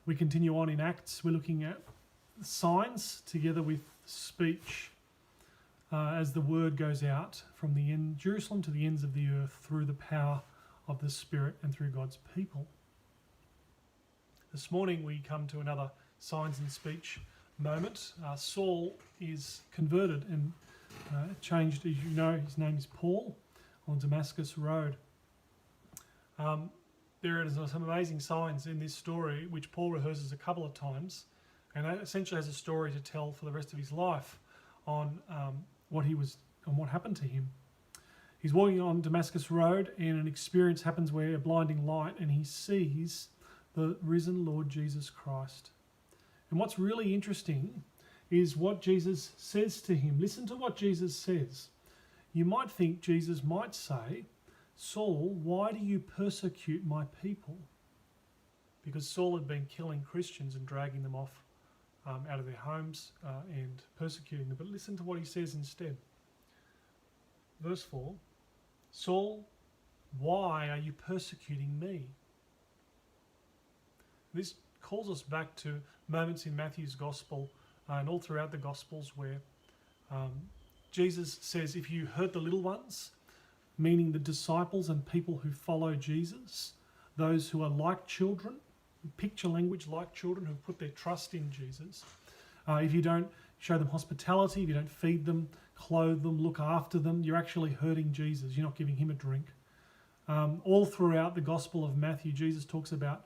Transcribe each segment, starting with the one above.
We continue on in Acts. We're looking at signs together with speech as the word goes out from the end Jerusalem to the ends of the earth through the power of the Spirit and through God's people. This morning we come to another signs and speech moment. Saul is converted and changed, as you know. His name is Paul on Damascus Road. There are some amazing signs in this story which Paul rehearses a couple of times, and essentially has a story to tell for the rest of his life on what happened to him. He's walking on Damascus Road, and an experience happens where a blinding light, and he sees the risen Lord Jesus Christ. And what's really interesting is what Jesus says to him. Listen to what Jesus says. You might think Jesus might say, Saul, why do you persecute my people? Because Saul had been killing Christians and dragging them off out of their homes and persecuting them. But listen to what he says instead. Verse 4, Saul, why are you persecuting me? This calls us back to moments in Matthew's Gospel and all throughout the Gospels where Jesus says, if you hurt the little ones, meaning the disciples and people who follow Jesus, those who are like children, picture language like children who put their trust in Jesus. If you don't show them hospitality, if you don't feed them, clothe them, look after them, you're actually hurting Jesus. You're not giving him a drink. All throughout the Gospel of Matthew, Jesus talks about,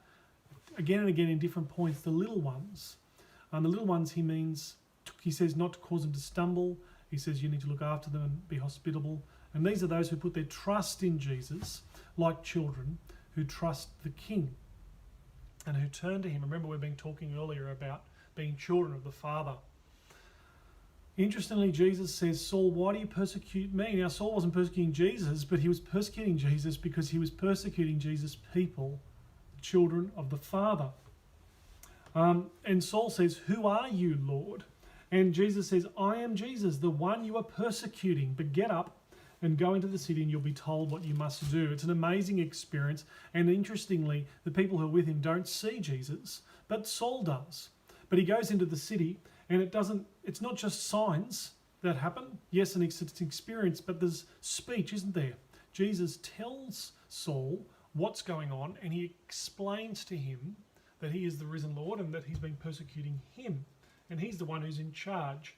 again and again in different points, the little ones. The little ones he says not to cause them to stumble. He says you need to look after them and be hospitable. And these are those who put their trust in Jesus, like children who trust the King and who turn to him. Remember, we've been talking earlier about being children of the Father. Interestingly, Jesus says, Saul, why do you persecute me? Now, Saul wasn't persecuting Jesus, but he was persecuting Jesus because he was persecuting Jesus' people, the children of the Father. And Saul says, who are you, Lord? And Jesus says, I am Jesus, the one you are persecuting. But get up and go into the city and you'll be told what you must do. It's an amazing experience. And interestingly, the people who are with him don't see Jesus, but Saul does. But he goes into the city and it's not just signs that happen. Yes, and it's an experience, but there's speech, isn't there? Jesus tells Saul what's going on and he explains to him that he is the risen Lord and that he's been persecuting him. And he's the one who's in charge.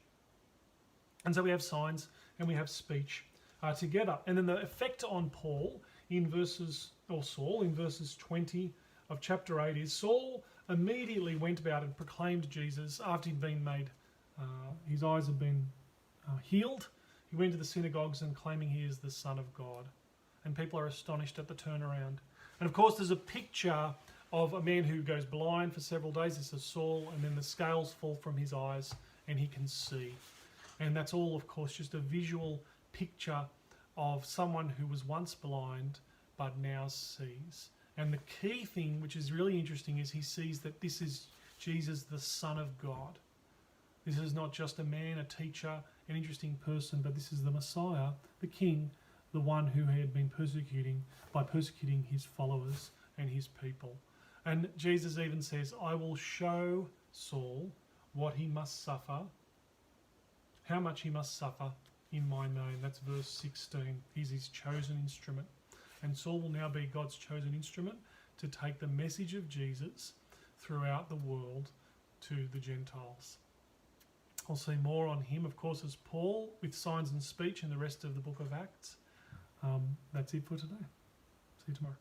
And so we have signs and we have speech together. And then the effect on Saul in verses 20 of chapter 8 is Saul immediately went about and proclaimed Jesus after he'd been made, his eyes had been healed. He went to the synagogues and claiming he is the Son of God. And people are astonished at the turnaround. And of course there's a picture of a man who goes blind for several days. This is Saul, and then the scales fall from his eyes and he can see. And that's all, of course, just a visual picture of someone who was once blind but now sees. And the key thing, which is really interesting, is he sees that this is Jesus, the Son of God. This is not just a man, a teacher, an interesting person, but this is the Messiah, the King, the one who he had been persecuting by persecuting his followers and his people. And Jesus even says, I will show Saul what he must suffer, how much he must suffer in my name. That's verse 16. He's his chosen instrument. And Saul will now be God's chosen instrument to take the message of Jesus throughout the world to the Gentiles. I'll see more on him, of course, as Paul with signs and speech in the rest of the book of Acts. That's it for today. See you tomorrow.